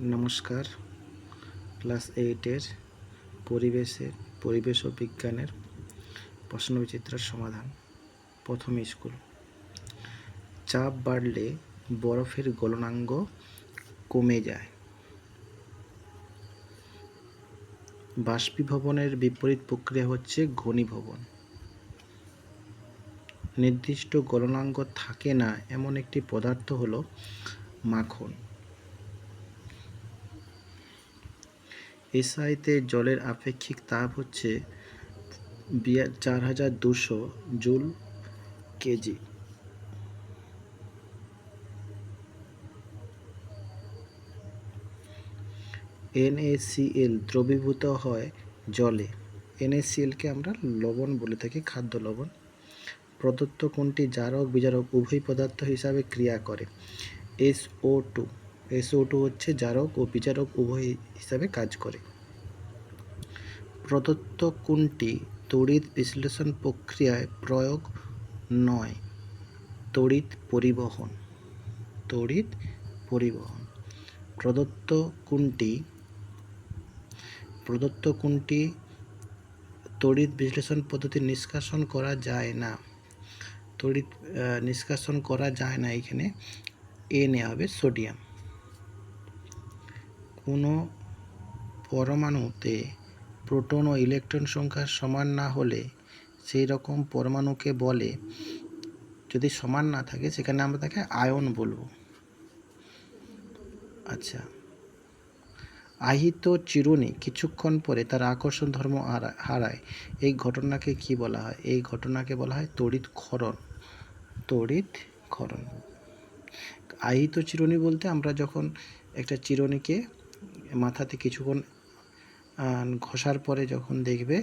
নমস্কার। ক্লাস 8-এর পরিবেশ ও বিজ্ঞানের প্রশ্নবিচিত্রার সমাধান। প্রথম স্কুল। চাপ বাড়লে বরফের গলনাঙ্ক কমে যায়। বাষ্পীভবনের বিপরীত প্রক্রিয়া হচ্ছে ঘনীভবন। নির্দিষ্ট গলনাঙ্ক থাকে না এমন একটি পদার্থ হলো মাখন। এসআইতে জলের আপেক্ষিক তাপ হচ্ছে 4200 জুল কেজি। NaCl দ্রবীভূত হয় জলে। NaClকে আমরা লবণ বলে থাকি, খাদ্য লবণ। প্রদত্ত কোনটি জারক বিজারক উভয় পদার্থ হিসাবে ক্রিয়া করে? SO2 হচ্ছে জারক ও বিজারক উভয় হিসাবে কাজ করে। প্রদত্ত কোনটি তড়িৎ বিশ্লেষণ প্রক্রিয়ায় প্রয়োগ নয়? তড়িৎ পরিবহন। প্রদত্ত কোনটি তড়িৎ বিশ্লেষণ পদ্ধতি নিষ্কাশন করা যায় না? নিষ্কাশন করা যায় না, এখানে এ নেওয়া হবে, সোডিয়াম। কোনো পরমাণুতে প্রোটন ও ইলেকট্রন সংখ্যা সমান না হলে সেই রকম পরমাণুকে বলে, যদি সমান না থাকে সেখানে আমরা তাকে আয়ন বলবো। আচ্ছা, আহিত চিরুনি কিছুক্ষণ পরে তার আকর্ষণ ধর্ম হারায়, এই ঘটনাকে কি বলা হয়? এই ঘটনাকে বলা হয় তড়িৎ ক্ষরণ। আহিত চিরুনি বলতে আমরা যখন একটা চিরুনিকে মাথাতে কিছুক্ষণ ঘষার পরে যখন দেখবে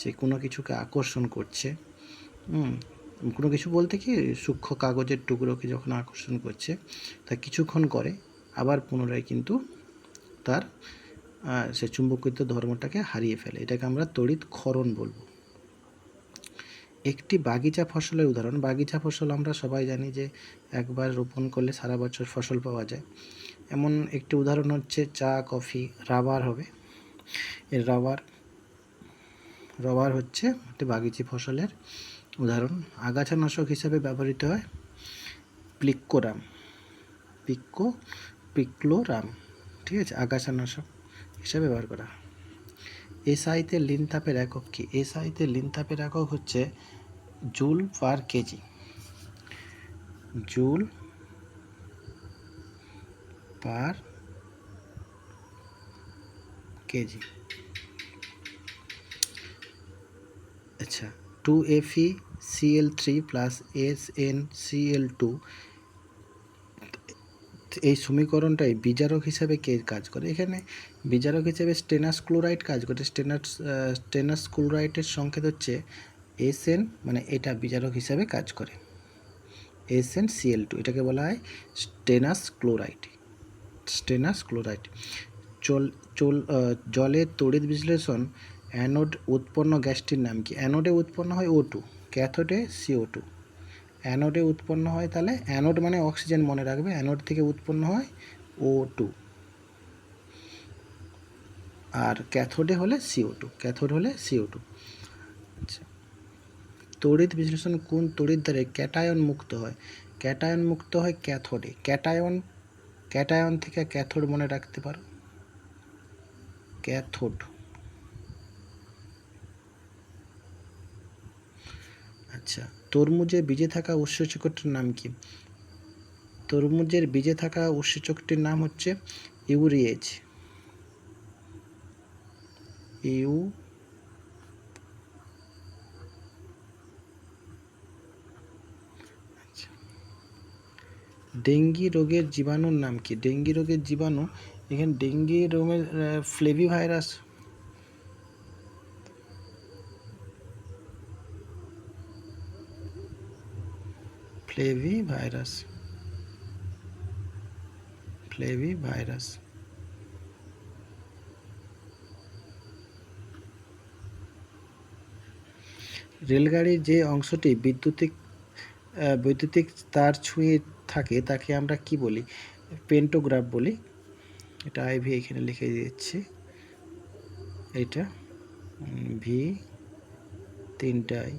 যে কোনো কিছুকে আকর্ষণ করছে, কোনো কিছু বলতে কি সূক্ষ্ম কাগজের টুকরোকে যখন আকর্ষণ করছে, তা কিছুক্ষণ করে আবার পুনরায় কিন্তু তার সে চুম্বকিত ধর্মটাকে হারিয়ে ফেলে, এটাকে আমরা তড়িৎ ক্ষরণ বলবো। একটি বাগিচা ফসলের উদাহরণ। বাগিচা ফসল আমরা সবাই জানি যে একবার রোপণ করলে সারা বছর ফসল পাওয়া যায়। এমন একটি উদাহরণ হচ্ছে চা, কফি। রাবার হবে। এর রাবার হচ্ছে একটি বাগিচা ফসলের উদাহরণ। আগাছানাশক হিসাবে ব্যবহৃত হয় পিক্লোরাম। ঠিক আছে, আগাছানাশক হিসাবে ব্যবহার করা। এসআইতে লিন তাপের একক কি? এসআইতে লিন তাপের একক হচ্ছে joule per KG. Joule per KG. আচ্ছা, 2FeCl3 প্লাস SnCl2, এই সমীকরণটাই বিজারক হিসাবে কে কাজ করে? এখানে বিজারক হিসাবে স্টেনাস ক্লোরাইড কাজ করে। স্টেনাস ক্লোরাইডের সংকেত হচ্ছে Sn, মানে এটা বিজারক হিসাবে কাজ করে। SnCl2, এটাকে বলা হয় স্টেনাস ক্লোরাইড। জলের তড়িৎ বিশ্লেষণ অ্যানোড উৎপন্ন গ্যাসটির নাম কি? অ্যানোডে উৎপন্ন হয় O2, ক্যাথোডে CO2। অ্যানোডে উৎপন্ন হয়, তাহলে অ্যানোড মানে অক্সিজেন, মনে রাখবে, অ্যানোড থেকে উৎপন্ন হয় O2, আর ক্যাথোডে হলে CO2। আচ্ছা, তড়িৎ বিশ্লেষণ কোন তড়িৎ দ্বারে ক্যাটায়ন মুক্ত হয়? ক্যাটায়ন মুক্ত হয় ক্যাথোডে। ক্যাটায়ন থেকে ক্যাথোড মনে রাখতে পারো, ক্যাথোড। আচ্ছা, তরমুজের বীজে থাকা উৎসেচকটির নাম কি? তরমুজের বীজে থাকা উৎসেচকটির নাম হচ্ছে ইউরিয়েজ। ডেঙ্গি রোগের জীবাণুর নাম কি? ডেঙ্গি রোগের জীবাণু, এখানে ডেঙ্গি রোগের ফ্লেভিভাইরাস। রেলগাড়ির যে অংশটি বৈদ্যুতিক তার ছুঁয়ে থাকে তাকে আমরা কি বলি? পেন্টোগ্রাফ বলি। এটা আইভি এখানে লিখে দিচ্ছি, এটা ভি 3টাই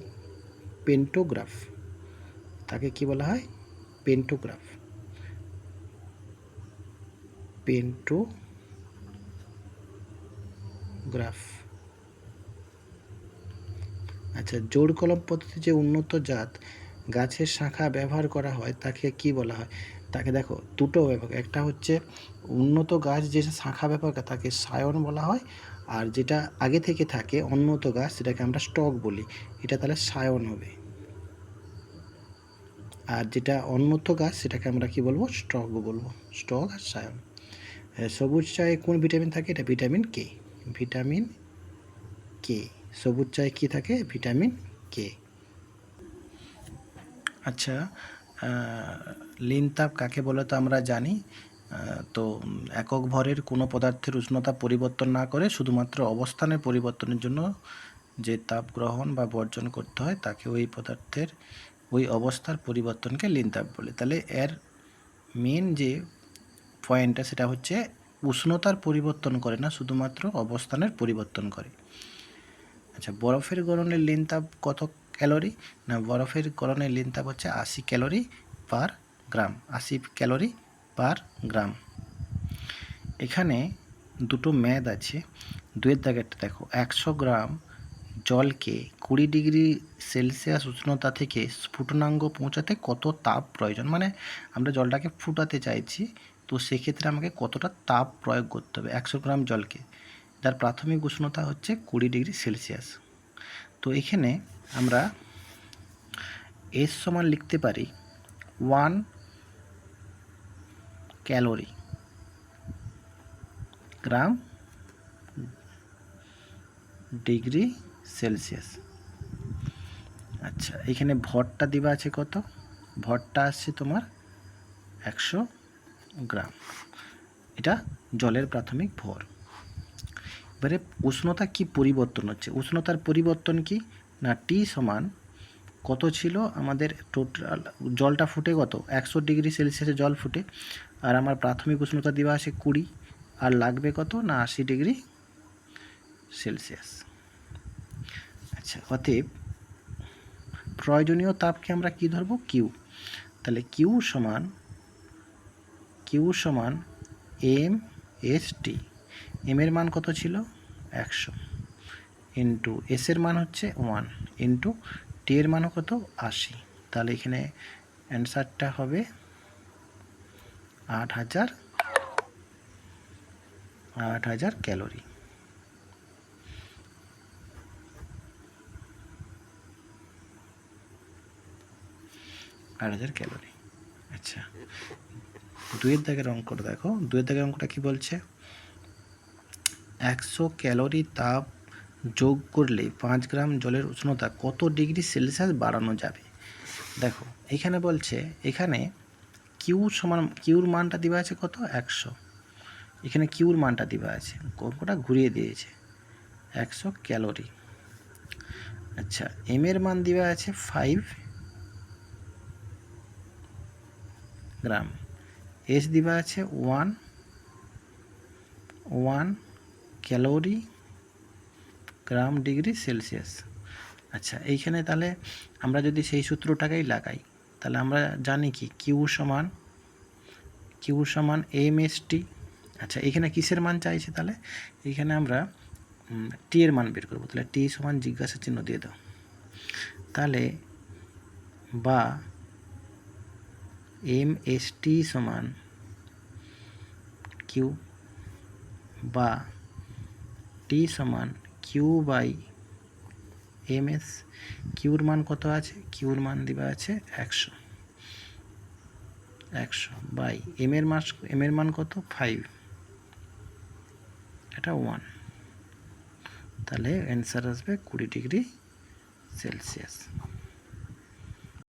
পেন্টোগ্রাফ, তাকে কি বলা হয়? পেন্টোগ্রাফ। পেন্টোগ্রাফ। আচ্ছা, জোড় কলম পদ্ধতি যে উন্নত জাত গাছের শাখা ব্যবহার করা হয় তাকে কি বলা হয়? তাকে দেখো দুটো ব্যাপক, একটা হচ্ছে উন্নত গাছ যে শাখা ব্যবহার করে তাকে সায়ন বলা হয়, আর যেটা আগে থেকে থাকে উন্নত গাছ সেটাকে আমরা স্টক বলি, এটা তাহলে সায়ন হবে। আর যেটা উন্নত গাছ সেটাকে আমরা কি বলবো? স্টক বলবো, স্টক আর সায়ন। সবুজ চায়ে কোন ভিটামিন থাকে? এটা ভিটামিন কে। ভিটামিন কে, সবুজ চায়ে কি থাকে? Vitamin K. আচ্ছা, লিনতাপ কাকে বলে তো আমরা জানি। তো একক ভরের কোনো পদার্থের উষ্ণতা পরিবর্তন না করে শুধুমাত্র অবস্থানের পরিবর্তনের জন্য যে তাপ গ্রহণ বা বর্জন করতে হয় তাকে ওই পদার্থের ওই অবস্থার পরিবর্তনকে লিনতাপ বলে। তাহলে এর মেন যে পয়েন্টটা সেটা হচ্ছে উষ্ণতার পরিবর্তন করে না, শুধুমাত্র অবস্থানের পরিবর্তন করে। আচ্ছা, বরফের গলনের লিনতাপ কত ক্যালোরি? না, বরফের গলনের লিনতাপ হচ্ছে 80 ক্যালোরি পার গ্রাম। 80 ক্যালোরি পার গ্রাম। এখানে দুটো ম্যাদ আছে, দুয়ের দাগেরটা দেখো। 100 গ্রাম জলকে 20 ডিগ্রি সেলসিয়াস উষ্ণতা থেকে স্ফুটনাঙ্গ পৌঁছাতে কত তাপ প্রয়োজন? মানে আমরা জলটাকে ফুটাতে চাইছি, তো সেক্ষেত্রে আমাকে কতটা তাপ প্রয়োগ করতে হবে 100 গ্রাম জলকে, যার প্রাথমিক উষ্ণতা হচ্ছে 20 ডিগ্রি সেলসিয়াস। তো এখানে আমরা এস সমান লিখতে পারি 1 ক্যালোরি গ্রাম ডিগ্রি সেলসিয়াস। আচ্ছা, এখানে ভরটা দেওয়া আছে কত? ভরটা আসছে তোমার 100 গ্রাম, এটা জলের প্রাথমিক ভর। এবারে উষ্ণতা কি পরিবর্তন হচ্ছে? উষ্ণতার পরিবর্তন কি না, টি সমান কত ছিল আমাদের টোটাল, জলটা ফুটে কত 100 ডিগ্রি সেলসিয়াসে জল ফুটে, আর আমার প্রাথমিক উষ্ণতা দেওয়া আছে 20, আর লাগবে কত না 80 ডিগ্রি সেলসিয়াস। আচ্ছা, অতএব প্রয়োজনীয় তাপকে আমরা কি ধরবো? কিউ। তাহলে কিউ সমান এম এস টি। এম এর মান কত ছিল? 100 ইন্টু এস এর মান হচ্ছে 1 ইন্টু টি এর মানও কত? 80। তাহলে এখানে অ্যান্সারটা হবে 8000 ক্যালোরি। ক্যালোরি। আচ্ছা, দুয়ের দাগের অঙ্কটা দেখো। দুয়ের দাগের অঙ্কটা কি বলছে? 100 ক্যালোরি তাপ যোগ করলে 5 গ্রাম জলের উষ্ণতা কত ডিগ্রি সেলসিয়াস বাড়ানো যাবে? দেখো এখানে বলছে, এখানে কিউ সমান, কিউর মানটা দেওয়া আছে কত? 100। এখানে কিউর মানটা দেওয়া আছে, অঙ্কটা ঘুরিয়ে দিয়েছে 100 ক্যালোরি। আচ্ছা, এম এর মান দেওয়া আছে 5 গ্রাম, এস দেওয়া আছে 1 ক্যালোরি গ্রাম ডিগ্রি সেলসিয়াস। আচ্ছা, এইখানে তাহলে আমরা যদি সেই সূত্রটাকেই লাগাই, তাহলে আমরা জানি কি কিউ সমান এম এস টি। আচ্ছা, এখানে কিসের মান চাইছে? তাহলে এখানে আমরা টি এর মান বের করবো। তাহলে টি সমান জিজ্ঞাসা চিহ্ন দিয়ে দাও। তাহলে বা এম এস টি সমান কিউ, বা টি সমান কিউ বাই এম এস। কিউর মান কত আছে? কিউর মান দেওয়া আছে 100 বাই এম এর মান কত? 5, এটা 1। তাহলে অ্যান্সার আসবে 20 ডিগ্রি সেলসিয়াস।